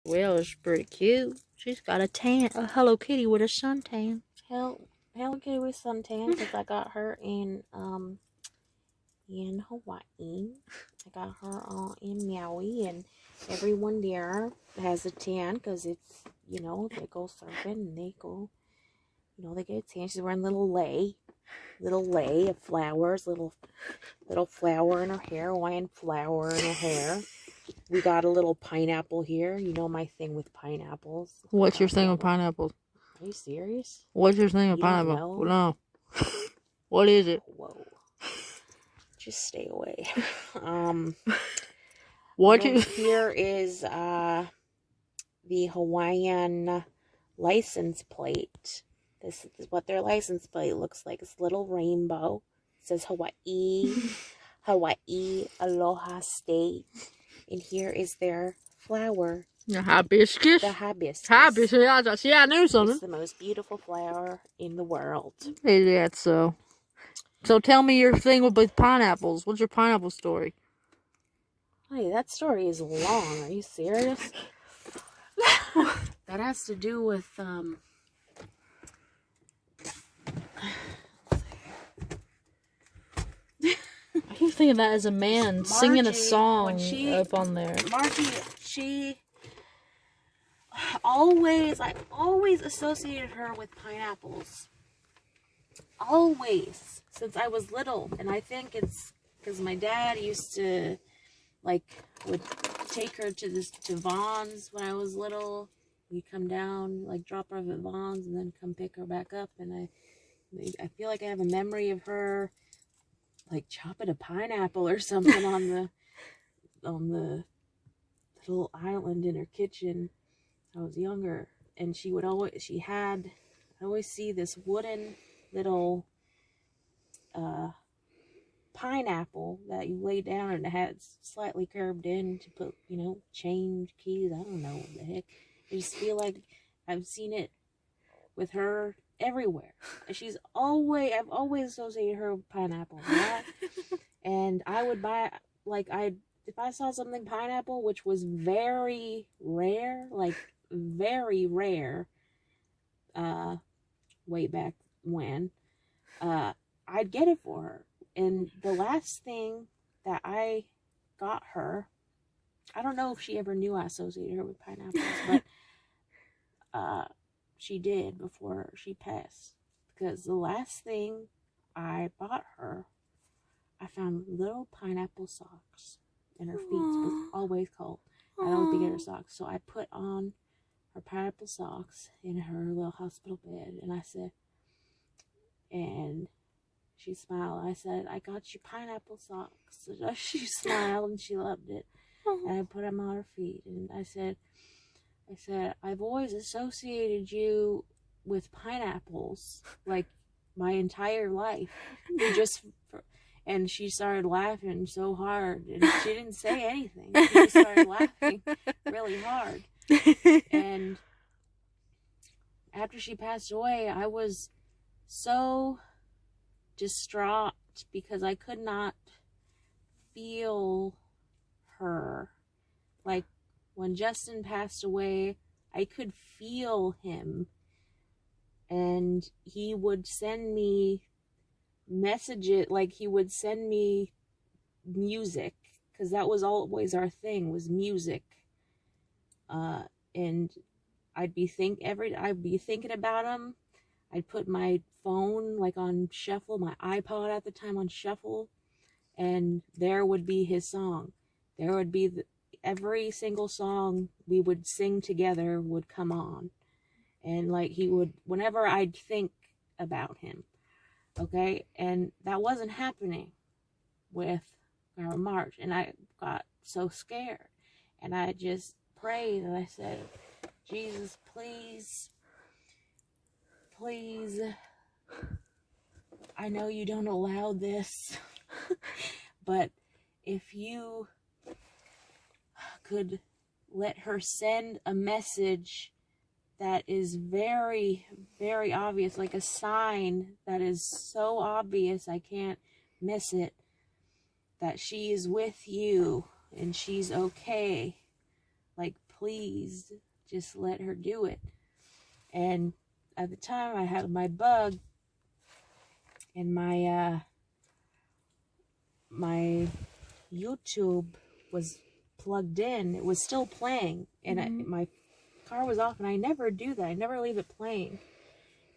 Well, it's pretty cute. She's got a Hello Kitty with a suntan. Hello Kitty with suntan, because I got her in Hawaii. I got her in Maui, and everyone there has a tan because it's, they go surfing and they go, they get a tan. She's wearing little lei of flowers, little flower in her hair, Hawaiian flower in her hair. We got a little pineapple here. You know my thing with pineapples. What's your thing with pineapples? Are you serious? What's your thing with pineapple? No. What is it? Whoa. Just stay away. Here is the Hawaiian license plate. This is what their license plate looks like. It's a little rainbow. It says Hawaii, Aloha State. And here is their flower. The hibiscus? The hibiscus. Hibiscus. See, I knew something. It's the most beautiful flower in the world. Is that so? So tell me your thing with pineapples. What's your pineapple story? Hey, that story is long. Are you serious? That has to do with, I keep thinking that as a man Margie, singing a song up on there. Margie, I always associated her with pineapples. Always. Since I was little. And I think it's because my dad used to, would take her to Vaughn's when I was little. We'd come down, drop her off at Vaughn's and then come pick her back up. And I feel like I have a memory of her chopping a pineapple or something on the little island in her kitchen. I was younger, and I always see this wooden little pineapple that you lay down, and it had slightly curved in to put, change, keys. I don't know what the heck. I just feel like I've seen it with her everywhere. I've always associated her with pineapple. Right? And I would buy, if I saw something pineapple, which was very rare, way back when, I'd get it for her. And the last thing that I got her, I don't know if she ever knew I associated her with pineapples, but she did before she passed. Because the last thing I bought her, I found little pineapple socks, and her feet was always cold. I don't think get her socks, so I put on her pineapple socks in her little hospital bed, and I said, and she smiled. I said, I got you pineapple socks. And she smiled and she loved it. And I put them on her feet. And I said, I've always associated you with pineapples, my entire life. And she started laughing so hard. And she didn't say anything. She just started laughing really hard. And after she passed away, I was so distraught because I could not feel her. When Justin passed away, I could feel him, and he would send me messages, he would send me music, because that was always our thing, was music. And I'd be thinking about him. I'd put my phone on shuffle, my iPod at the time on shuffle, and there would be his song. There would be every single song we would sing together would come on. And he would, whenever I'd think about him, okay? And that wasn't happening with our Marge. And I got so scared. And I just prayed and I said, Jesus, please, I know you don't allow this, but if you could let her send a message that is very, very obvious, a sign that is so obvious I can't miss it, that she is with you and she's okay. please just let her do it. And at the time I had my bug, and my YouTube was plugged in. It was still playing, and my car was off, and I never do that. I never leave it playing.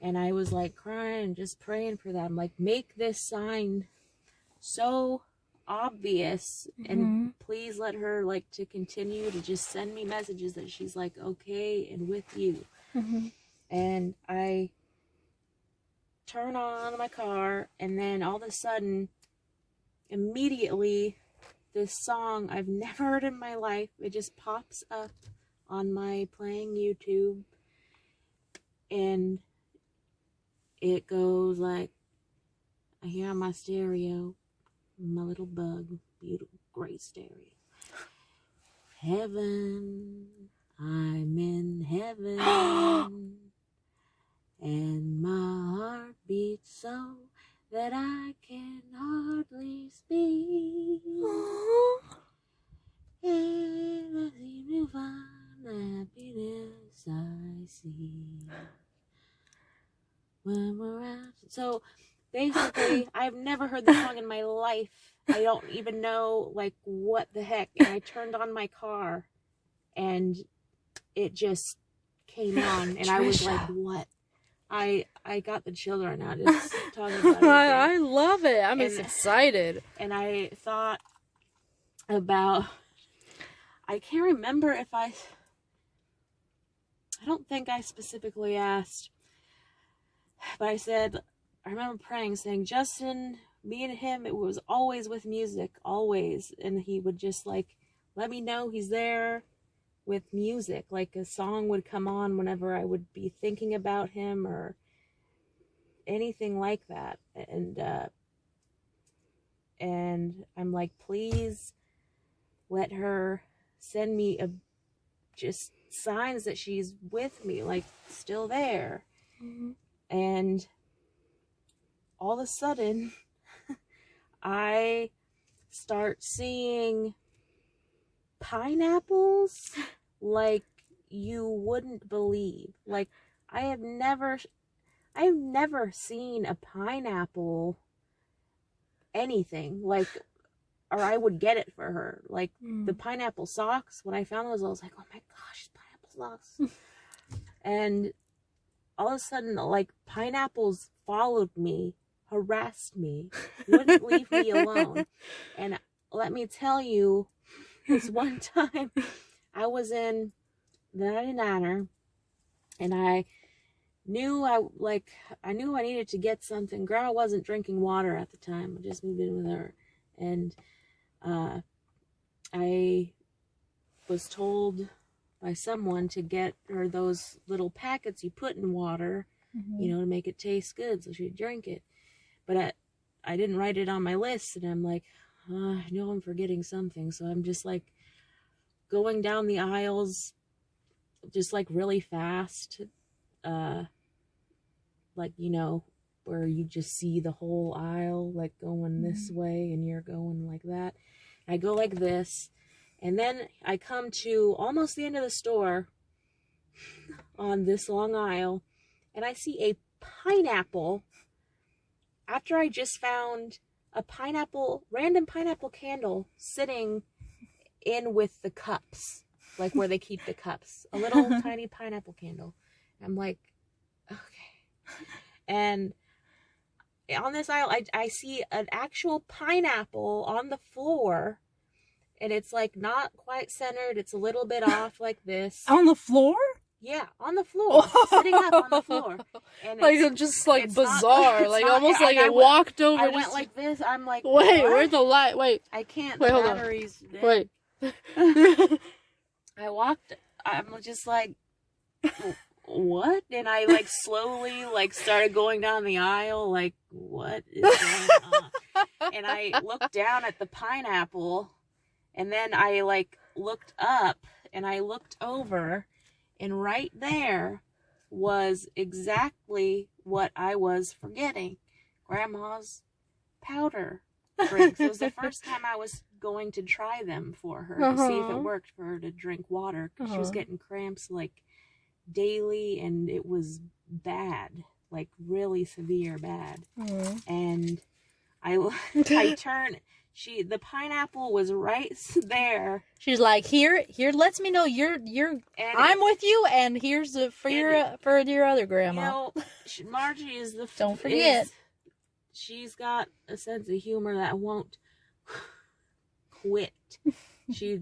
And I was like crying, just praying for that. I'm like, make this sign so obvious, and please let her like to continue to just send me messages that she's like okay and with you. And I turn on my car, and then all of a sudden, immediately, this song I've never heard in my life, it just pops up on my playing YouTube, and it goes like, I hear on my stereo, my little bug, beautiful, great stereo. Heaven, I'm in heaven, and my heart beats so that I can hardly speak. And I seem to find the happiness I see when we're out. So basically, I've never heard the song in my life. I don't even know like what the heck. And I turned on my car, and it just came on, and I was like, what? I got the children out just talking about it. I love it. I'm just excited. And I thought about, I can't remember if I don't think I specifically asked, but I said, I remember praying, saying, Justin, me and him, it was always with music, always. And he would just like, let me know he's there with music. Like a song would come on whenever I would be thinking about him or anything like that. And I'm like, please let her send me just signs that she's with me, like still there. And all of a sudden, I start seeing pineapples like you wouldn't believe. Like I have never seen a pineapple anything like, or I would get it for her. Like the pineapple socks, when I found those, I was like, oh my gosh, pineapple socks. And all of a sudden, like pineapples followed me, harassed me, wouldn't leave me alone. And let me tell you, this one time I was in the 99er, and I knew I needed to get something. Grandma wasn't drinking water at the time. I just moved in with her. And I was told by someone to get her those little packets you put in water, you know, to make it taste good so she'd drink it. But I didn't write it on my list, and I'm like, I know I'm forgetting something. So I'm just like going down the aisles just like really fast, like, you know, where you just see the whole aisle like going this way and you're going like that. I go like this, and then I come to almost the end of the store on this long aisle, and I see a pineapple after I just found a random pineapple candle sitting in with the cups, like where they keep the cups, a little tiny pineapple candle. I'm like, okay. And on this aisle, I see an actual pineapple on the floor, and it's like not quite centered. It's a little bit off like this. On the floor? Yeah, on the floor, sitting up on the floor. And like it's just like bizarre, like almost like it walked over. I went like this. I'm like, wait, what? where's the light? Wait, I can't. Wait, the hold batteries. on. Wait. I walked. I'm just like, what? And I like slowly like started going down the aisle. Like, what is going on? And I looked down at the pineapple, and then I like looked up, and I looked over. And right there was exactly what I was forgetting. Grandma's powder drinks. It was the first time I was going to try them for her to see if it worked for her to drink water, because she was getting cramps like daily, and it was bad, like really severe bad. And I turn, the pineapple was right there. She's like, here lets me know you're I'm with you, and here's for your other grandma. You know, Margie is the don't forget. She's got a sense of humor that won't quit. She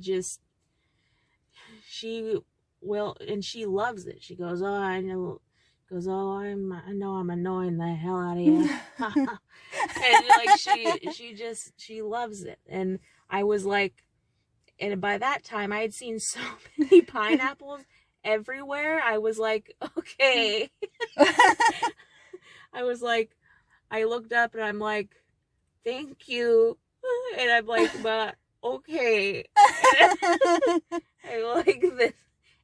will, and she loves it. She goes, oh, I know. Goes, oh, I know I'm annoying the hell out of you. And like she loves it. And I was like, and by that time I had seen so many pineapples everywhere. I was like, okay. I was like, I looked up and I'm like, thank you. And I'm like, but okay. I like this.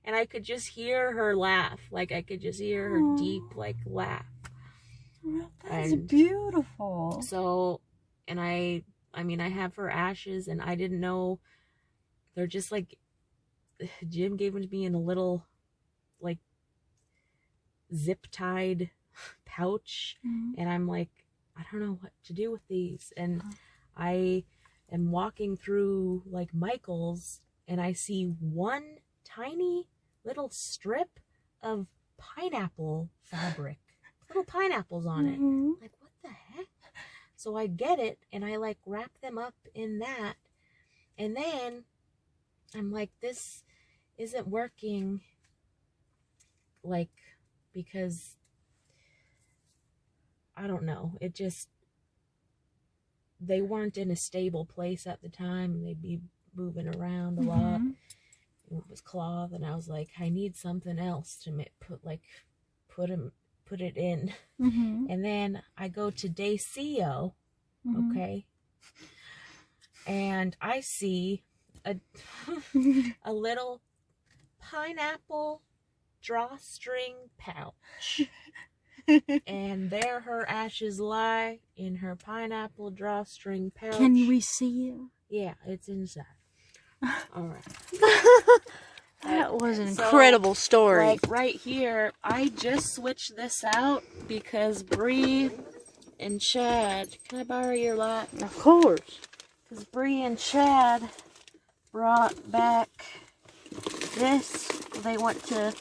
And I could just hear her laugh. Like, I could just hear her deep, like, laugh. That's beautiful. So, and I mean, I have her ashes, and I didn't know. They're just, like, Jim gave them to me in a little, like, zip-tied pouch. And I'm like, I don't know what to do with these. And I am walking through, like, Michael's, and I see one tiny little strip of pineapple fabric, little pineapples on it. Like, what the heck? So I get it, and I like wrap them up in that, and then I'm like, this isn't working, like, because I don't know, it just, they weren't in a stable place at the time, and they'd be moving around a lot. It was cloth, and I was like, I need something else to put it in. And then I go to Dacio, okay, and I see a little pineapple drawstring pouch, and there her ashes lie in her pineapple drawstring pouch. Can we see it? Yeah, it's inside. All right. That was an incredible story. Like right here, I just switched this out because Bree and Chad, can I borrow your light? Of course. Because Bree and Chad brought back this. They went to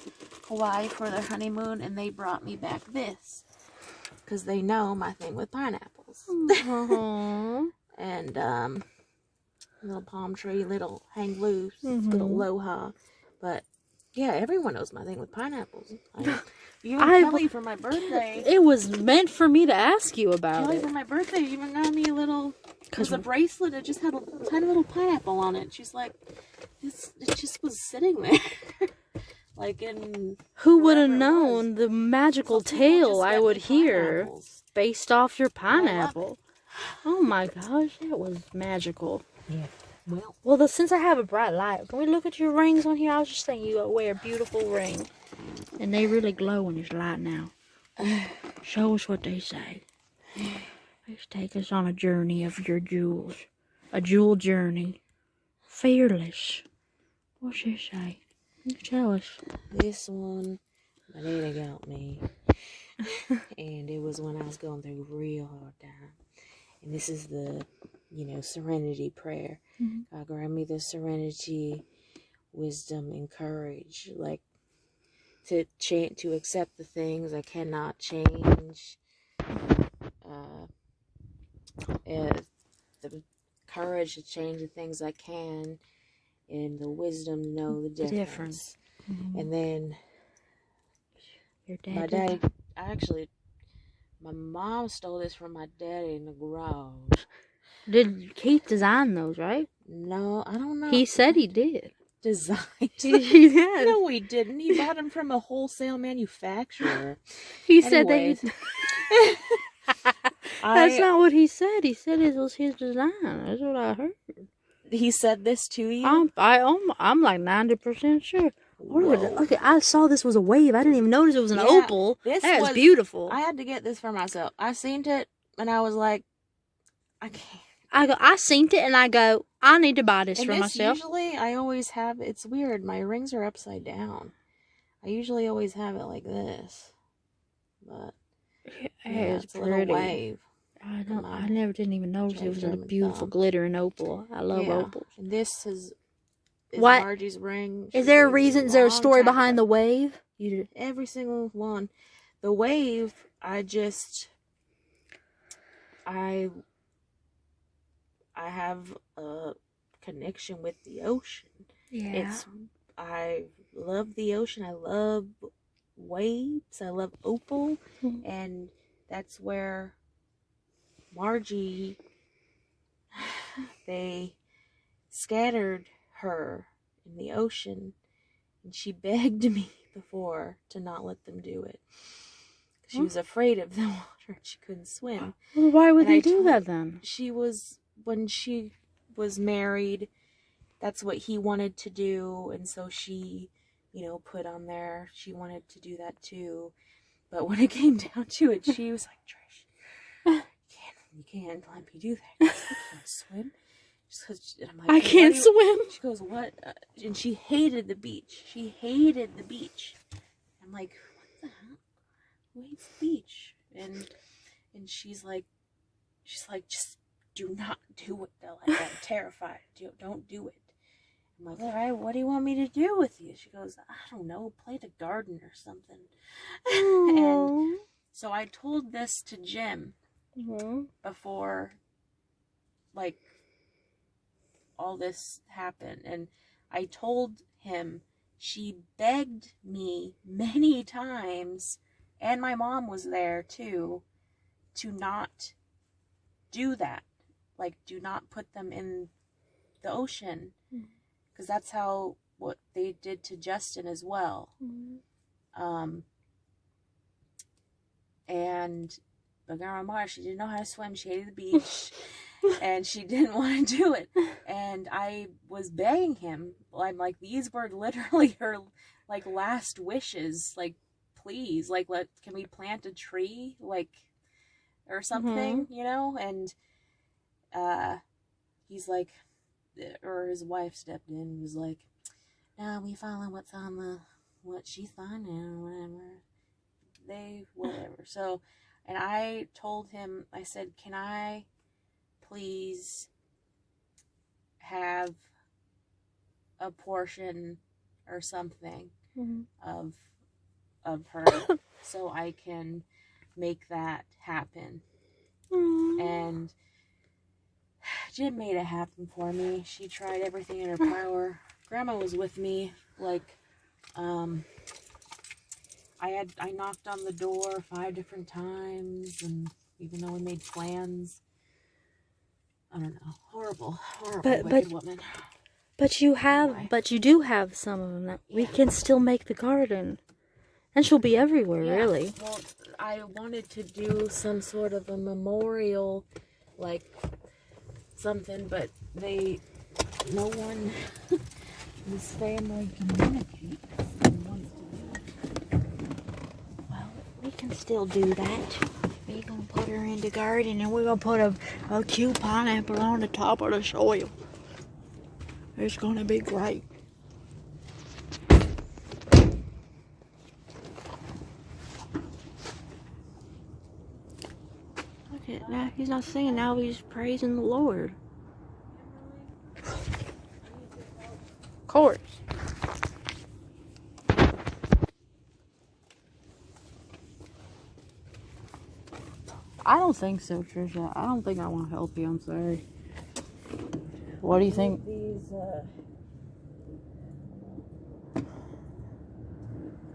Hawaii for their honeymoon, and they brought me back this. Because they know my thing with pineapples. And, little palm tree, little hang loose, little aloha. But yeah, everyone knows my thing with pineapples. Kelly for my birthday. It was meant for me to ask you about Kelly it. for my birthday even got me a little, because a bracelet that just had a tiny little pineapple on it. She's like, it just was sitting there. Like in. Who would have known the magical tale I would hear based off your pineapple? Oh my gosh, that was magical. Yeah. Well, since I have a bright light, can we look at your rings on here? I was just saying you wear a beautiful ring. And they really glow in this light now. Show us what they say. Let's take us on a journey of your jewels. A jewel journey. Fearless. What's it say? Tell us. This one, my daddy got me. And it was when I was going through a real hard time. And this is the, serenity prayer. God grant me the serenity, wisdom, and courage, like to accept the things I cannot change, the courage to change the things I can, and the wisdom to know the difference. And then your dad, my daddy, my mom stole this from my daddy in the garage. Did Keith design those, right? No, I don't know. He said he did. Designed. He did. No, he didn't. He bought them from a wholesale manufacturer. He said that. That's not what he said. He said it was his design. That's what I heard. He said this to you? I'm like 90% sure. Look, I saw this was a wave. I didn't even notice it was an opal. That was beautiful. I had to get this for myself. I seen it and I was like, I can't. I seen it and I go, I need to buy this And for this myself. usually, I always have, it's weird, my rings are upside down. I usually always have it like this. But, yeah, It's it's a little pretty. wave. I never didn't even notice it was a German beautiful thumb. glittering opal. I love opals. And this is What? Margie's ring. Is She there a gave me reason? Is there a long story time behind ago. the wave? You did. Every single one. The wave, I have a connection with the ocean. Yeah. I love the ocean. I love waves. I love opal. And that's where Margie, they scattered her in the ocean. And she begged me before to not let them do it. She was afraid of the water. She couldn't swim. Well, why would they do that then? When she was married, that's what he wanted to do. And so she, put on there, she wanted to do that too. But when it came down to it, she was like, Trish, you can't let me do that. I can't swim. And I'm like, I can't swim. She goes, what? And she hated the beach. She hated the beach. I'm like, what the hell? Who hates the beach? And she's like, just do not do it. I'm terrified. Don't do it. I'm like, all right, what do you want me to do with you? She goes, I don't know, play the garden or something. And so I told this to Jim before, like, all this happened. And I told him, she begged me many times, and my mom was there too, to not do that. Like, do not put them in the ocean. Because that's what they did to Justin as well. But Grandma Marge, she didn't know how to swim. She hated the beach. And she didn't want to do it. And I was begging him. I'm like, these were literally her, like, last wishes. Like, please, like, can we plant a tree? Like, or something, And he's like, or his wife stepped in and was like, no, we follow what she's finding or whatever. So, and I told him, I said, can I please have a portion or something of her so I can make that happen. And Jim made it happen for me. She tried everything in her power. Grandma was with me. Like, I knocked on the door 5 different times, and even though we made plans, I don't know, horrible, wicked woman. But you do have some of them that we can still make the garden, and she'll be everywhere, really. Well, I wanted to do some sort of a memorial, like something, but no one in this family communicates and wants to do it. Well, we can still do that. We're gonna put her in the garden, and we're gonna put a cute pineapple on the top of the soil. It's gonna be great. Look at now, he's not singing now, he's praising the Lord. Of course. I don't think so, Tricia. I don't think I want to help you. I'm sorry. What do you think?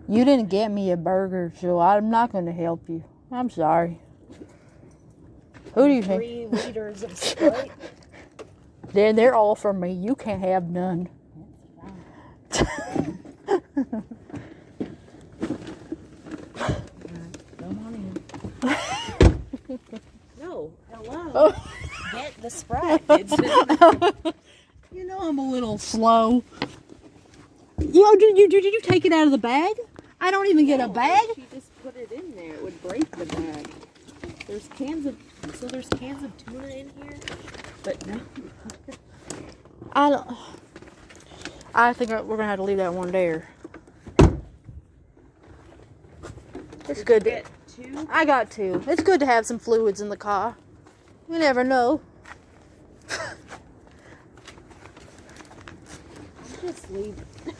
You didn't get me a burger, so I'm not going to help you. I'm sorry. Who do you think? 3 liters of Sprite. They're all for me. You can't have none. Come on in. No, hello. Oh. Get the Sprite. You know I'm a little slow. Did you take it out of the bag? I don't even get a bag. She just put it in there. It would break the bag. There's cans of tuna in here. But no. I think we're gonna have to leave that one there. It's good to Get two? I got two. It's good to have some fluids in the car. You never know. Just leave it.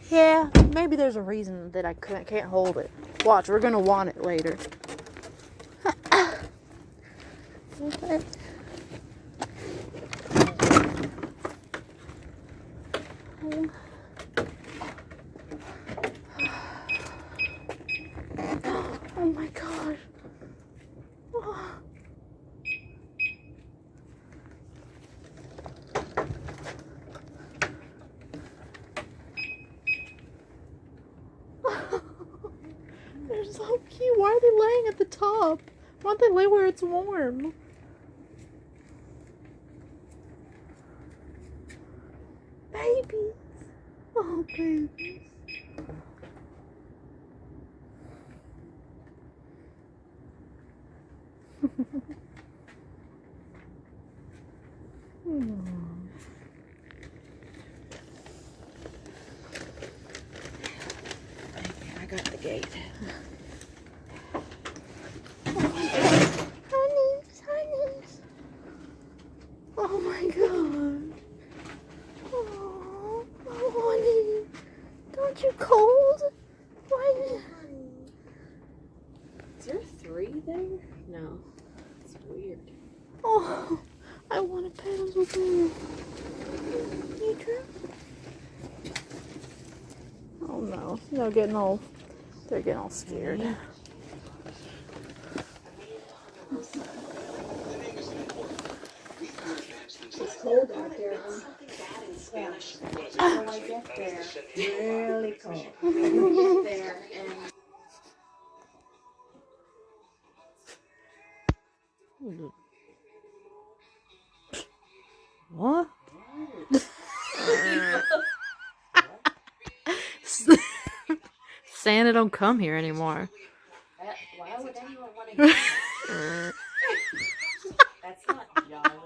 Yeah, maybe there's a reason that I can't hold it. Watch, we're gonna want it later. Okay. Oh my gosh. Oh. They're so cute. Why are they laying at the top? Why don't they lay where it's warm? Babies. Oh, babies. I got the gate. Honeys. Oh my god. Oh, honey. Don't you cold? Why? Is there three there? No. It's weird. Oh, I want to pet them so bad. You too? Oh no, they're getting all scared. It's cold out there. When I get there, really cold. I get there and What? Santa don't come here anymore. why would anyone want to get That's not jolly.